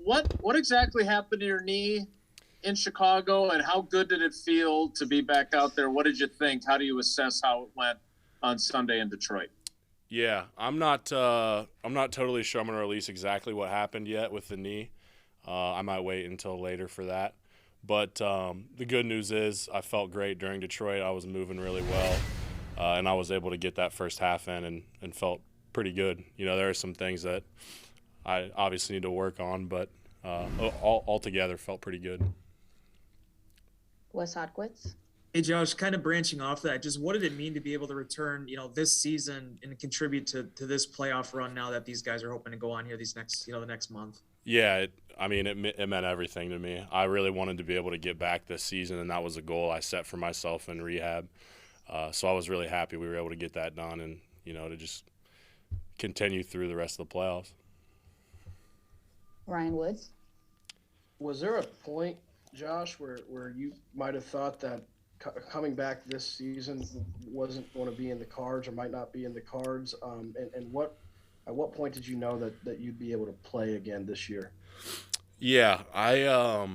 what exactly happened to your knee in Chicago, and how good did it feel to be back out there? What did you think? How do you assess how it went on Sunday in Detroit? Yeah, I'm not totally sure I'm going to release exactly what happened yet with the knee. I might wait until later for that. But the good news is I felt great during Detroit. I was moving really well, and I was able to get that first half in and felt pretty good. There are some things that I obviously need to work on, but altogether felt pretty good. Wes Hodkowitz. Hey Josh, kind of branching off that, just what did it mean to be able to return, this season and contribute to this playoff run now that these guys are hoping to go on here these next, the next month? Yeah, it meant everything to me. I really wanted to be able to get back this season, and that was a goal I set for myself in rehab. So I was really happy we were able to get that done and, to just continue through the rest of the playoffs. Ryan Woods. Was there a point, Josh, where you might have thought that coming back this season wasn't going to be in the cards or might not be in the cards? At what point did you know that you'd be able to play again this year? Yeah, I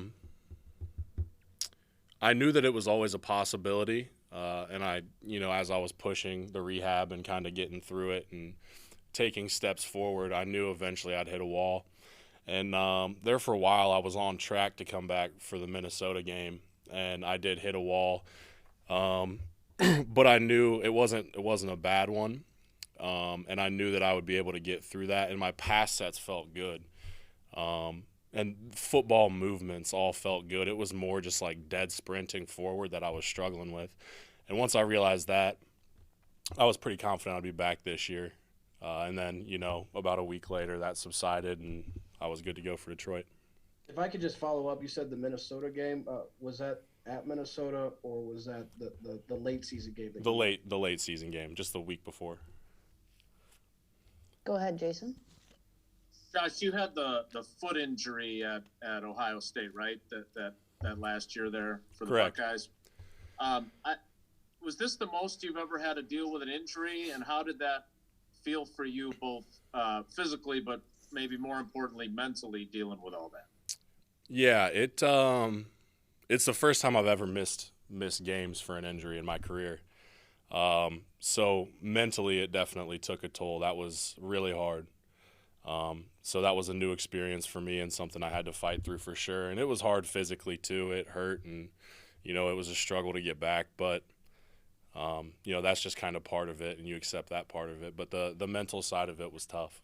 knew that it was always a possibility, and as I was pushing the rehab and kind of getting through it and taking steps forward, I knew eventually I'd hit a wall. And there for a while, I was on track to come back for the Minnesota game, and I did hit a wall. But I knew it wasn't a bad one, and I knew that I would be able to get through that. And my pass sets felt good, and football movements all felt good. It was more just like dead sprinting forward that I was struggling with. And once I realized that, I was pretty confident I'd be back this year. And then, about a week later, that subsided, and I was good to go for Detroit. If I could just follow up, you said the Minnesota game. Was that at Minnesota, or was that the late season game? The late season game, just the week before. Go ahead, Jason. Josh, you had the foot injury at Ohio State, right? That last year there for the Correct. Buckeyes. Was this the most you've ever had to deal with an injury, and how did that feel for you, both physically, but maybe more importantly, mentally, dealing with all that? Yeah, it's the first time I've ever missed games for an injury in my career. So mentally, it definitely took a toll. That was really hard. So that was a new experience for me and something I had to fight through for sure. And it was hard physically too. It hurt, and it was a struggle to get back. But that's just kind of part of it, and you accept that part of it. But the mental side of it was tough.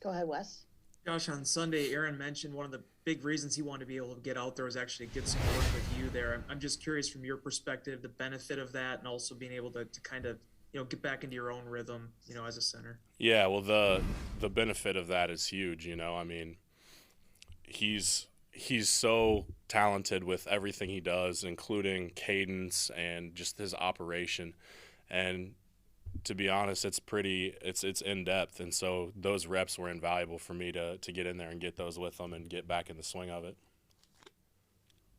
Go ahead, Wes. Josh, on Sunday, Aaron mentioned one of the big reasons he wanted to be able to get out there was actually get some work with you there. I'm just curious from your perspective, the benefit of that, and also being able to kind of, get back into your own rhythm, as a center. Yeah, well, the benefit of that is huge. I mean, he's so talented with everything he does, including cadence and just his operation. And to be honest, it's in depth, and so those reps were invaluable for me to get in there and get those with him and get back in the swing of it.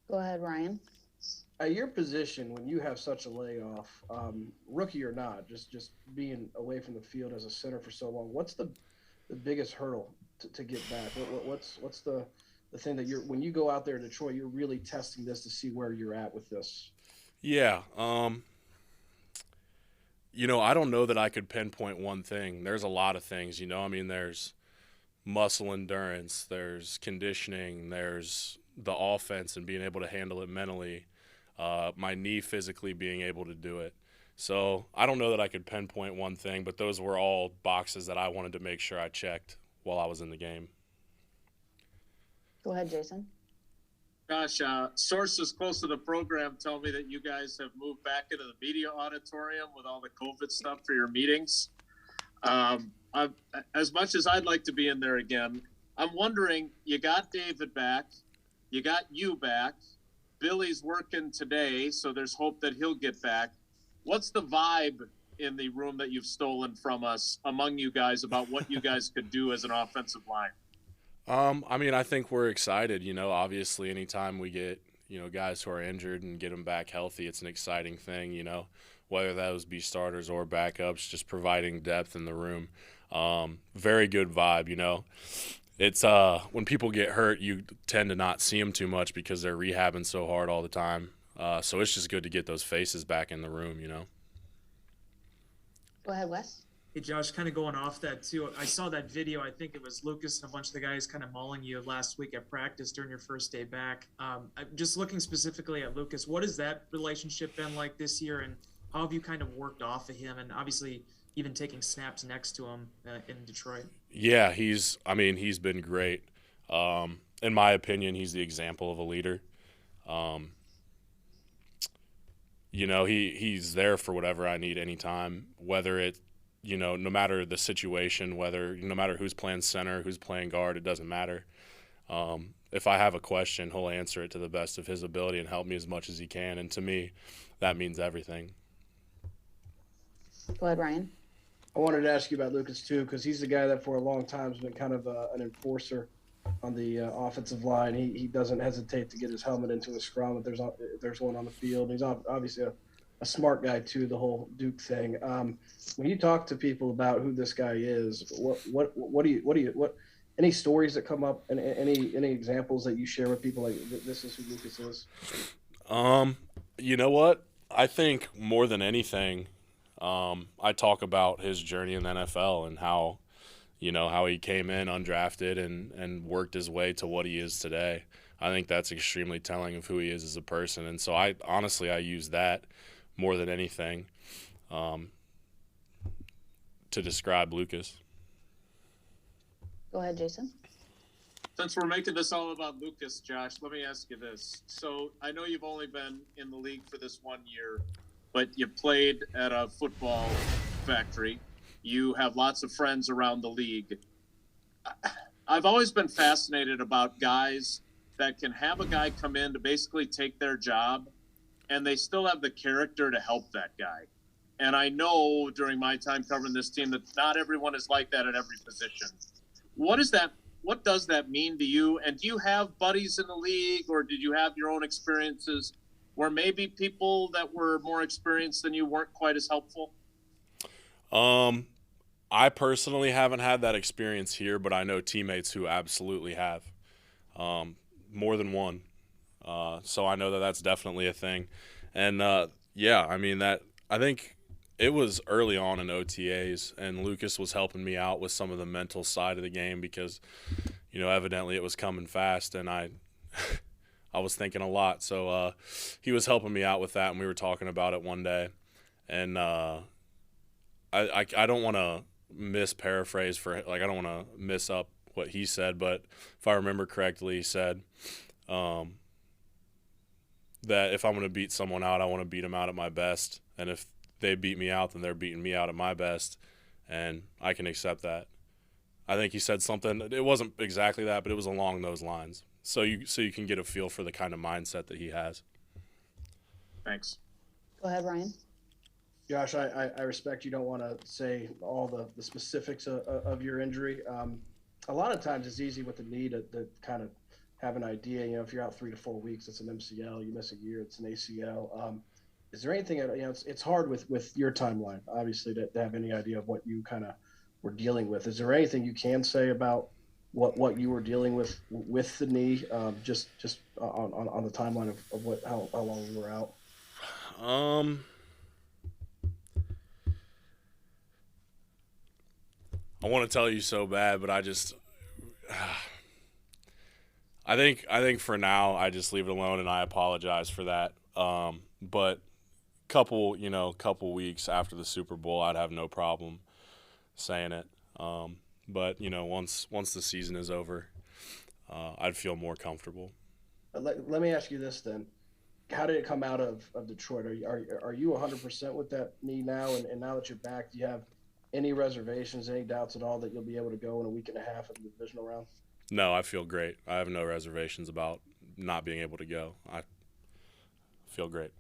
Go ahead, Ryan. At your position, when you have such a layoff, rookie or not, just being away from the field as a center for so long, what's the biggest hurdle to get back? What's the thing that when you go out there in Detroit, you're really testing this to see where you're at with this? Yeah. I don't know that I could pinpoint one thing. There's a lot of things, I mean, there's muscle endurance, there's conditioning, there's the offense and being able to handle it mentally, my knee physically being able to do it. So I don't know that I could pinpoint one thing, but those were all boxes that I wanted to make sure I checked while I was in the game. Go ahead, Jason. Gosh, sources close to the program tell me that you guys have moved back into the media auditorium with all the COVID stuff for your meetings. As much as I'd like to be in there again, I'm wondering, you got David back, you got you back, Billy's working today, so there's hope that he'll get back. What's the vibe in the room that you've stolen from us among you guys about what you guys could do as an offensive line? I mean, I think we're excited. Obviously, anytime we get, guys who are injured and get them back healthy, it's an exciting thing, whether those be starters or backups, just providing depth in the room. Very good vibe, it's when people get hurt, you tend to not see them too much because they're rehabbing so hard all the time. So it's just good to get those faces back in the room, you know. Go ahead, Wes. Hey, Josh, kind of going off that too. I saw that video. I think it was Lucas and a bunch of the guys kind of mauling you last week at practice during your first day back. I'm just looking specifically at Lucas. What has that relationship been like this year, and how have you kind of worked off of him, and obviously even taking snaps next to him in Detroit? Yeah, he's been great. In my opinion, he's the example of a leader. You know, he's there for whatever I need anytime, whether it, you know, no matter the situation, no matter who's playing center, who's playing guard, it doesn't matter. If I have a question, he'll answer it to the best of his ability and help me as much as he can. And to me, that means everything. Go ahead, Ryan. I wanted to ask you about Lucas too, because he's the guy that for a long time has been kind of an enforcer on the offensive line. He doesn't hesitate to get his helmet into a scrum if there's one on the field. He's obviously a smart guy too. The whole Duke thing. When you talk to people about who this guy is, what any stories that come up and any examples that you share with people like this is who Lucas is? You know what? I think more than anything, I talk about his journey in the NFL and how he came in undrafted and worked his way to what he is today. I think that's extremely telling of who he is as a person. And so I use that more than anything to describe Lucas. Go ahead, Jason. Since we're making this all about Lucas, Josh, let me ask you this. So I know you've only been in the league for this 1 year, but you played at a football factory. You have lots of friends around the league. I've always been fascinated about guys that can have a guy come in to basically take their job, and they still have the character to help that guy. And I know during my time covering this team that not everyone is like that at every position. What does that mean to you? And do you have buddies in the league, or did you have your own experiences where maybe people that were more experienced than you weren't quite as helpful? I personally haven't had that experience here, but I know teammates who absolutely have, more than one. So I know that that's definitely a thing. And, I think it was early on in OTAs, and Lucas was helping me out with some of the mental side of the game because, you know, evidently it was coming fast, and I was thinking a lot. So he was helping me out with that, and we were talking about it one day. And I don't want to misparaphrase I don't want to miss up what he said, but if I remember correctly, he said that if I'm going to beat someone out, I want to beat them out at my best. And if they beat me out, then they're beating me out at my best, and I can accept that. I think he said something. It wasn't exactly that, but it was along those lines. So you can get a feel for the kind of mindset that he has. Thanks. Go ahead, Ryan. Josh, I respect you don't want to say all the specifics of your injury. A lot of times it's easy with the knee to kind of have an idea. You know, if you're out 3 to 4 weeks, it's an MCL. You miss a year, it's an ACL. Is there anything, you know, it's hard with your timeline, obviously, to have any idea of what you kind of were dealing with. Is there anything you can say about what you were dealing with the knee, just on the timeline of how long you were out? I want to tell you so bad, but I think for now I just leave it alone, and I apologize for that. But couple weeks after the Super Bowl, I'd have no problem saying it. But you know, once the season is over, I'd feel more comfortable. Let me ask you this then: how did it come out of Detroit? Are you 100% with that knee now? And now that you're back, do you have any reservations, any doubts at all that you'll be able to go in a week and a half in the divisional round? No, I feel great. I have no reservations about not being able to go. I feel great.